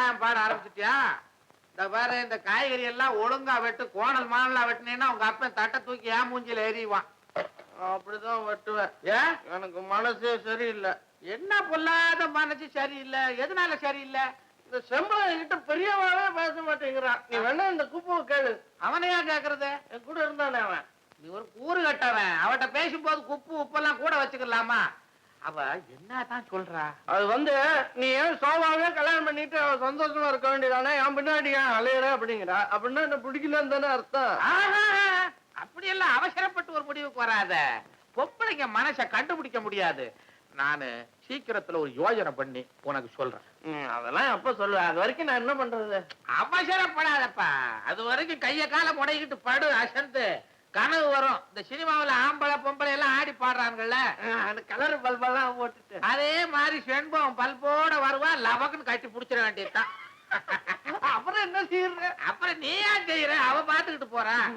விவசாயம் பாட ஆரம்பிச்சிட்டியா? இந்த பாரு, இந்த காய்கறி எல்லாம் ஒழுங்கா வெட்டு. கோணல் மானலா வெட்டினீங்கன்னா உங்க அப்பன் தட்டை தூக்கி ஏன் மூஞ்சில எறிவான். அப்படிதான் வெட்டுவேன். ஏன்? எனக்கு மனசே சரியில்லை. என்ன பொல்லாத மனசு சரியில்லை? எதனால சரியில்லை? இந்த செம்பளம் கிட்ட பெரியவாவே பேச மாட்டேங்கிறான். நீ வேணா இந்த குப்புவை கேளு. அவனையா கேக்குறது? என் கூட இருந்தானே அவன். நீ ஒரு கூறு கட்டவன். அவட்ட பேசும்போது குப்பு உப்பெல்லாம் கூட வச்சுக்கலாமா? அவ என்னதான் சொல்றா? அது நீ ஏன் சோபாவே கல்யாணம் பண்ணிட்டு அவ சந்தோஷமா இருக்க வேண்டியதானே, என் பின்னாடி ஏன் அலையிற அப்படிங்கிறா. அப்படின்னா என்ன பிடிக்கலன்னு தானே அர்த்தம். அப்படியெல்லாம் அவசரப்பட்டு ஒரு முடிவுக்கு வராத. பொம்பளைங்க மனசை கண்டுபிடிக்க முடியாது. நானு சீக்கிரத்துல ஒரு யோஜனை பண்ணி உனக்கு சொல்றேன். அதெல்லாம் எப்ப சொல்லுவேன்? அது வரைக்கும் நான் என்ன பண்றது? அவசரப்படாதப்பா. அது வரைக்கும் கைய கால முடைக்கிட்டு படு, அசந்து கனவு வரும். இந்த சினிமாவில ஆம்பளை பொம்பளை எல்லாம் ஆடி பாடுறாங்கல்ல, அந்த கலர் பல்பெல்லாம் போட்டுட்டு அதே மாதிரி செண்பம் பல்போட வருவா. லவக்குன்னு கட்டி புடிச்சிட வேண்டியதுதான். அப்புறம் என்ன செய்யற? அப்புறம் நீ ஏன் செய்யற? அவ பாத்துக்கிட்டு போறான்.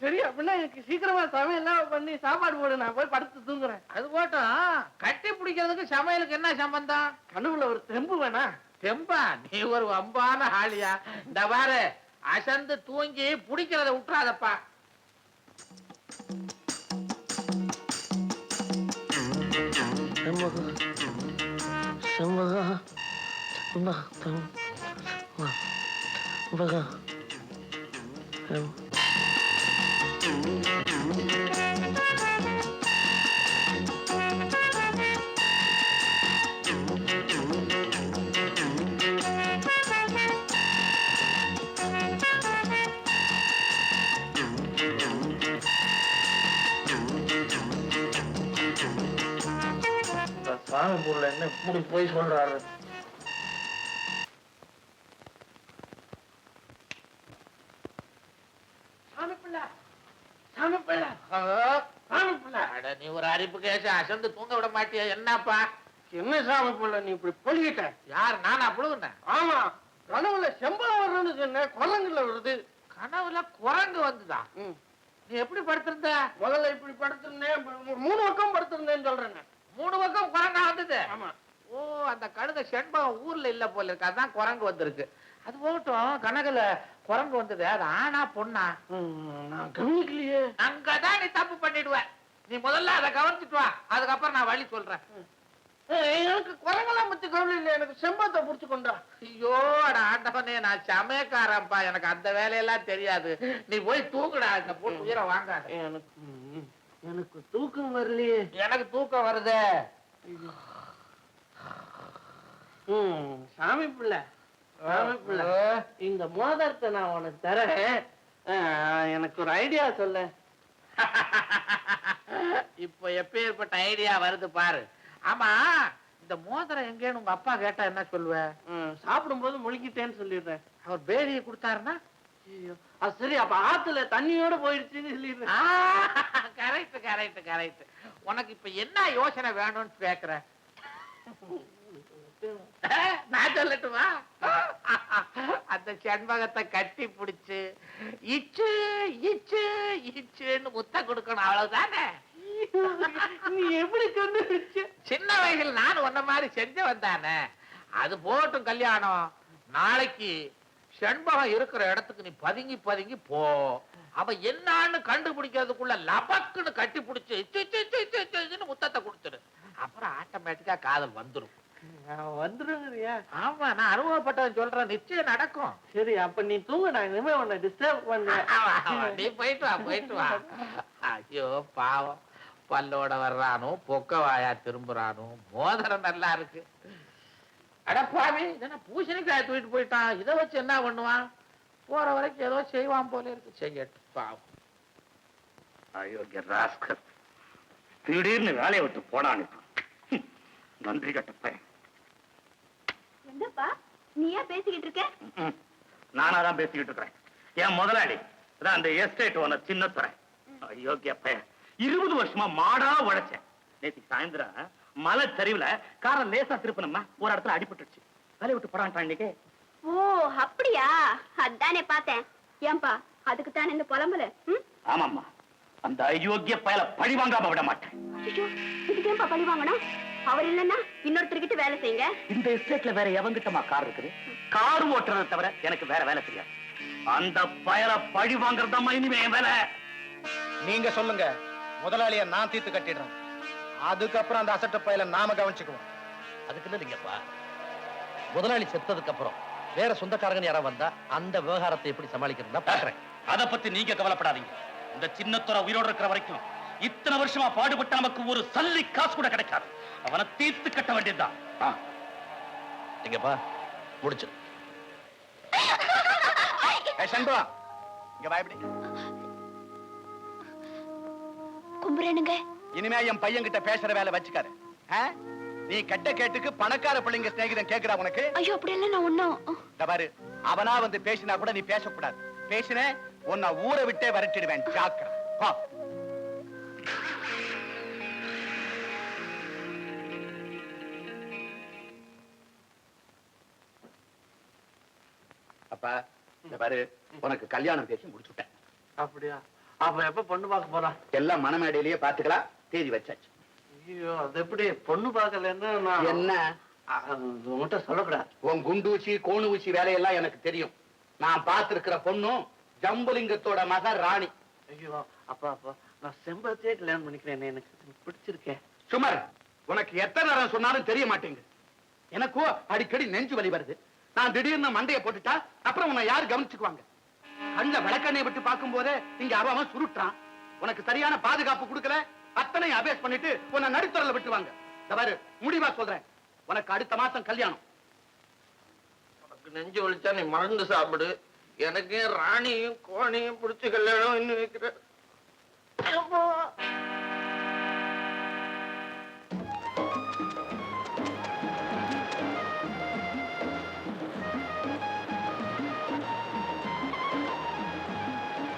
சரி, அப்படின்னா எனக்கு சீக்கிரமா சமையல் பண்ணி சாப்பாடு போடு, நான் போய் படுத்து தூங்குறேன். அது போட்டோம், கட்டி பிடிக்கிறதுக்கு சமையலுக்கு என்ன சம்பந்தம்? கனவுல ஒரு தெம்பு வேணா? தெம்பா? நீ ஒரு வம்பான ஆளியா? இந்த பாரு, அசந்து தூங்கி பிடிக்கிறத விட்டுறாதப்பா. சாமி பொருள் என்ன இப்படி போய் சொல்றாரு? நீ ஒரு அரிப்பு கேச அசந்து தூங்க விட மாட்டியா? என்னப்பா? என்ன சாமி பிள்ளை நீ இப்படி பொழிகிட்ட? யார்? நானா புழுகுனேன்? ஆமா, கனவுல செம்பளம் வரணும்னு சொன்ன, குரங்குல வருது. கனவுல குரங்கு வந்துதா? நீ எப்படி படுத்திருந்த? முதல்ல இப்படி படுத்திருந்தேன், 3 பக்கம் படுத்திருந்தேன்னு சொல்றேன். 3 பக்கம் குரங்கா வந்தது? ஆமா. ஓ, அந்த கழுத செண்பகம் ஊர்ல இல்ல போல இருக்கு, அதான் குரங்கு வந்திருக்கு. அது போகட்டும், கனகுல குரங்கு வந்தது, அது ஆனா பொண்ணா? நான் கவனிக்கலையே. அங்கதான் நீ தப்பு பண்ணிடுவ. நீ முதல்ல அதை கவனிச்சுட்டு வா, அதுக்கப்புறம் நான் வழி சொல்றேன். எனக்கு குரங்கெல்லாம் பத்தி கவலை இல்லை, எனக்கு செம்பத்தை புடிச்சு கொண்டா. ஐயோ ஆண்டவனே, நான் சமயக்காரன்பா, எனக்கு அந்த வேலையெல்லாம் தெரியாது. நீ போய் தூக்குடா, இந்த போட்டு உயிரை வாங்காத. எனக்கு தூக்கம் வரலையே. எனக்கு தூக்கம் வருதே. சாமி பிள்ளை, சாமி பிள்ளை, இந்த மோதிரத்தை நான் உனக்கு தரேன், எனக்கு ஒரு ஐடியா சொல்ல. இப்ப எப்பேற்பட்ட ஐடியா வருது பாரு. ஆமா, இந்த மோதிரம் எங்கேன்னு உங்க அப்பா கேட்டா என்ன சொல்லுவ? சாப்பிடும் போது முழுங்கிட்டேன்னு சொல்லிடுறேன். அவர் பேடியை கொடுத்தாருன்னா? அது சரி, அப்ப ஆத்துல தண்ணியோட போயிடுச்சுன்னு சொல்லிடுறேன். Correct correct correct. உனக்கு இப்ப என்ன யோசனை வேணும்னு கேக்குற? நான் சொல்லட்டுமா? அந்த செண்பகத்தை கட்டி பிடிச்சு இச்சு இச்சு இச்சுன்னு முத்த கொடுக்கணும், அவ்வளவுதானே? நீ எப்படி கண்டுபிடிச்ச? சின்ன வயசுல நான் உன்ன மாதிரி செஞ்சு வந்தானே. அது போட்டும் கல்யாணம். நாளைக்கு செண்பகம் இருக்கிற இடத்துக்கு நீ பதுங்கி பதுங்கி போ. அவ என்னான்னு கண்டுபிடிக்கிறதுக்குள்ள லபக்குன்னு கட்டி பிடிச்சு முத்தத்தை கொடுத்துடு. அப்புறம் ஆட்டோமேட்டிக்கா காதல் வந்துடும். வந்துருங்கறியா? ஆமா, நான் அனுபவப்பட்டவன் சொல்றேன், நிச்சயம் நடக்கும். சரி, அப்ப நீ தூங்க, நான் இனிமே உன்னை டிஸ்டர்ப் பண்றேன். நீ போயிட்டு வா, போயிட்டு வா. ஐயோ பாவம், பல்லோட வர்றானோ, பொக்க வாயா திரும்புறானோ. மோதிரம் நல்லா இருக்கு. அடப்பாவி, இதென்ன பூசணிக்காய தூக்கிட்டு போயிட்டான். இதை வச்சு என்ன பண்ணுவான்? போற வரைக்கும் ஏதோ செய்வான் போல இருக்கு. செய்யட்டு பாவம். அயோக்கிய ராஸ்கல், திடீர்னு வேலையை விட்டு போனான். நன்றி கட்டப்ப. என்னப்பா நீயா பேசிக்கிட்டு இருக்க? நானாதான் பேசிக்கிட்டு இருக்கிறேன். என் முதலாளி அந்த எஸ்டேட் ஓனர் சின்னத்துறை. அயோக்கிய பையன், 20 வருஷமா மாடா உழைச்சேன். நேற்று சாயந்தரம் மலை சரிவுல காரம் லேசா திருப்பணுமா, ஒரு இடத்துல அடிபட்டுச்சு. வேலையை விட்டு போறான்ட்டான் இன்னைக்கு. ஓ அப்படியா? அதானே பார்த்தேன். ஏன்பா அதுக்கு தானே இந்த புலம்பல? ஆமாம்மா, அந்த அயோக்கிய பயல பழி வாங்காம விட மாட்டேன். இதுக்கு ஏன்பா பழி வாங்கணும்? அவர் இல்லைன்னா இன்னொருத்தர்கிட்ட வேலை செய்யுங்க. இந்த எஸ்டேட்ல வேற எவங்கிட்டமா கார் இருக்குது? கார் ஓட்டுறதை தவிர எனக்கு வேற வேலை தெரியாது. அந்த பயல பழி வாங்குறதம்மா இனிமே என் வேலை. நீங்க சொல்லுங்க, முதலாளிய நான் தீர்த்து கட்டிடுறேன். அதுக்கப்புறம் அந்த அசட்ட பயல நாம கவனிச்சுக்குவோம். அதுக்கு இல்லைங்கப்பா, முதலாளி செத்ததுக்கு அப்புறம் வேற சொந்தக்காரங்க யாரா வந்தா அந்த விவகாரத்தை எப்படி சமாளிக்கிறதா பாக்குறேன். அத பத்தி நீங்க கவலைப்படாதீங்க. இந்த சின்னத்துறை உயிரோடு இருக்கிற வரைக்கும் இத்தனை வருஷமா பாடுபட்ட நமக்கு ஒரு சல்லி காசு கூட கிடைக்காது. அவனை தீர்த்து கட்ட வேண்டியதுதான். நீங்கப்பா முடிச்சு சண்பா, இங்க வாய்ப்படி. கும்புறேனுங்க. இனிமே என் பையன் கிட்ட பேசுற வேலை வச்சுக்காரு. நீ கெட்ட கேட்டுக்கு பணக்கார பிள்ளைங்க சிநேகிதன் கேக்குறா உனக்கு? ஐயோ அப்படி இல்ல, நான் ஒண்ணும். பாரு, அவனா வந்து பேசினா கூட நீ பேசக்கூடாது. பேசின உன்னை ஊரை விட்டே வரட்டிடுவேன். ஜாக்கிரதை. அப்பா இந்த பாரு, உனக்கு கல்யாணம் பேசி முடிச்சுட்டேன். அப்படியா? அப்ப எப்ப பொண்ணு பார்க்க போறான்? எல்லாம் மனமேடையிலேயே பாத்துக்கலாம். தேதி வச்சாச்சு. ஐயோ, அது எப்படி பொண்ணு பார்க்கலன்னு நான் என்ன உங்ககிட்ட சொல்லக்கூடாது. உன் குண்டூசி கோணு ஊசி வேலையெல்லாம் எனக்கு தெரியும். நான் பார்த்திருக்கிற பொண்ணும் ஜம்புலிங்கத்தோட மகன் ராணி. ஐயோ அப்பா அப்பா, நான் செம்பருத்தியே கல்யாணம் பண்ணிக்கிறேன். எனக்கு பிடிச்சிருக்கேன். சுமார், உனக்கு எத்தனை நேரம் சொன்னாலும் தெரிய மாட்டேங்குது. எனக்கோ அடிக்கடி நெஞ்சு வலி வருது. நான் திடீர்னு மண்டையை போட்டுட்டா அப்புறம் உன்னை யாரு கவனிச்சுக்குவாங்க? கண்ட விளக்கண்ணையை விட்டு பார்க்கும் போதே இங்க அவன் சுருட்டான். உனக்கு சரியான பாதுகாப்பு கொடுக்கல, அத்தனை அபேஸ் பண்ணிட்டு உன்னை நடுத்தரல விட்டுவாங்க. பாரு, முடிவா சொல்றேன், உனக்கு அடுத்த மாசம் கல்யாணம். உனக்கு நெஞ்சு வலிச்சா நீ மறந்து சாப்பிடு. எனக்கு ராணியும் கோணியும் பிடிச்ச கல்யாணம் இன்னும் வைக்கிற.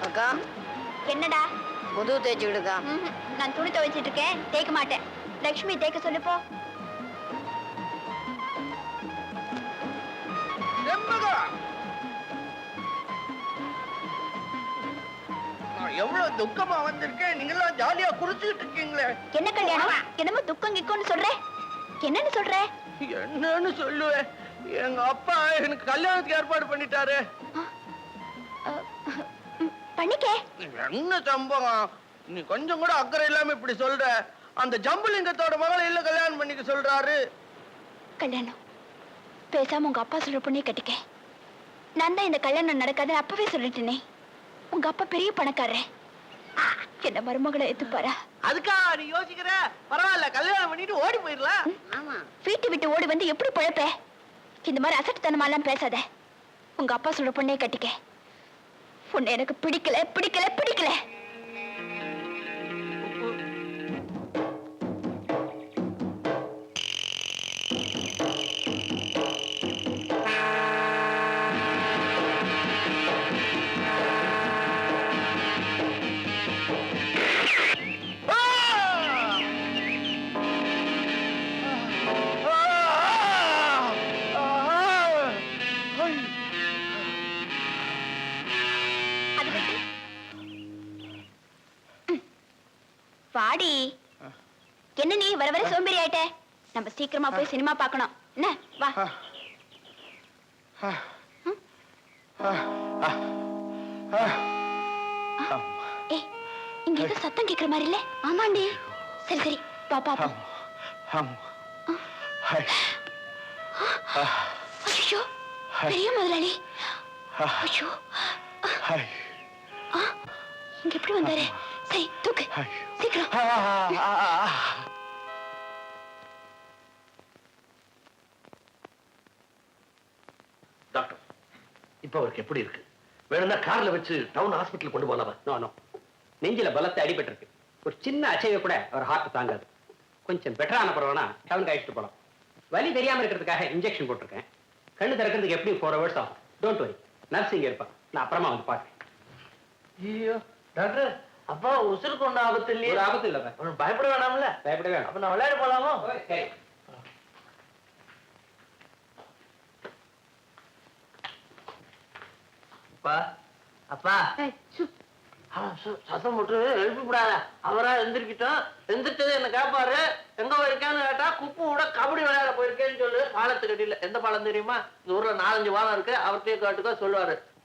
அக்கா, என்னடா? முதுகு தேய்ச்சிக்கிட்டுக்கா. நான் துணி துவைச்சிட்டு இருக்கேன், தேய்க்க மாட்டேன். லட்சுமி தேய்க்க சொல்லுப்போ. நான் எவ்வளவு துக்கமா வந்திருக்கேன், நீங்க எல்லாம் ஜாலியா குடிச்சுக்கிட்டு இருக்கீங்களே. என்ன கல்யாணம்? என்னமோ துக்கம் கிக்கம்னு சொல்ற. என்னன்னு சொல்ற? என்னன்னு சொல்லுவேன், எங்க அப்பா எனக்கு கல்யாணத்துக்கு ஏற்பாடு பண்ணிட்டாரு. பண்ணிக்க. என்ன சம்பவம், நீ கொஞ்சம் கூட அக்கறை இல்லாம இப்படி சொல்ற. அந்த ஜம்புலிங்கத்தோட மகளை இல்ல கல்யாணம் பண்ணிக்க சொல்றாரு. கல்யாணம் பேசாம உங்க அப்பா சொல்ற பொண்ணே கட்டிக்க. நான் தான் இந்த கல்யாணம் நடக்காது அப்பவே சொல்லிட்டேனே. உங்க அப்பா பெரிய பணக்காரர். என்ன மருமகளை எத்துப்பாரா? அதுக்கா நீ யோசிக்கிற? பரவாயில்ல, கல்யாணம் பண்ணிட்டு ஓடி போயிடலாம். ஆமா, வீட்டை விட்டு ஓடி வந்து எப்படி பழப்ப? இந்த மாதிரி அசட்டுத்தனமாலாம் பேசாத. உங்க அப்பா சொல்ற பொண்ணே கட்டிக்க. உன்னை எனக்கு பிடிக்கல பிடிக்கல பிடிக்கல. வாடி. என்ன நீ வர வர சோம்பேறி ஆயிட்ட? நம்ம சீக்கிரமா போய் சினிமா பார்க்கணும். என்ன வா. ஏய், இங்க ஏதோ சத்தம் கேக்குற மாதிரி இல்ல? ஆமாண்டி. சரி சரி, வா பாப்பா. ஐயோ, பெரிய முதலாளி. ஐயோ, இங்க எப்படி வந்தாரு? சரி, தூக்கு சீக்கிரம். டாக்டர், இப்ப அவருக்கு எப்படி இருக்கு? வேணும்னா கார்ல வச்சு டவுன் ஹாஸ்பிட்டல் கொண்டு போலாமா? நோ, நெஞ்சில பலத்தை அடிபட்டிருக்கு. ஒரு சின்ன அச்சைவை கூட அவர் ஹார்ட் தாங்காது. கொஞ்சம் பெட்டரான பிறகுனா டவுன் அழைச்சிட்டு போலாம். வலி தெரியாம இருக்கிறதுக்காக இன்ஜெக்ஷன் போட்டிருக்கேன். கண்ணு திறக்கிறதுக்கு எப்படி 4 hours ஆகும். டோன்ட் வரி, நர்ஸ் இங்க இருப்பான். நான் அப்புறமா வந்து பாக்குறேன். ஐயோ டாக்டர், அப்பா உசுருக்கு ஒண்ணு ஆபத்து இல்லையே? ஒரு ஆபத்து இல்ல. பயப்பட வேணாம்ல? பயப்பட வேணாம். அப்ப நான் விளையாட போலாமோ? சரி. அப்பா அப்பா சத்தம் போட்டு எழுப்பிவிடாத. அவரா எந்திரிக்கிட்டோம். எந்திரிச்சது என்ன கேட்பாரு, எங்க போயிருக்கேன்னு கேட்டா குப்பு விட கபடி விளையாட போயிருக்கேன்னு சொல்லு. பாலத்துக்கு அடியில. எந்த பாலம் தெரியுமா? இந்த ஊர்ல 4-5 பாலம் இருக்கு. அவர்கிட்டயே கேட்டுக்கோ சொல்லுவாரு.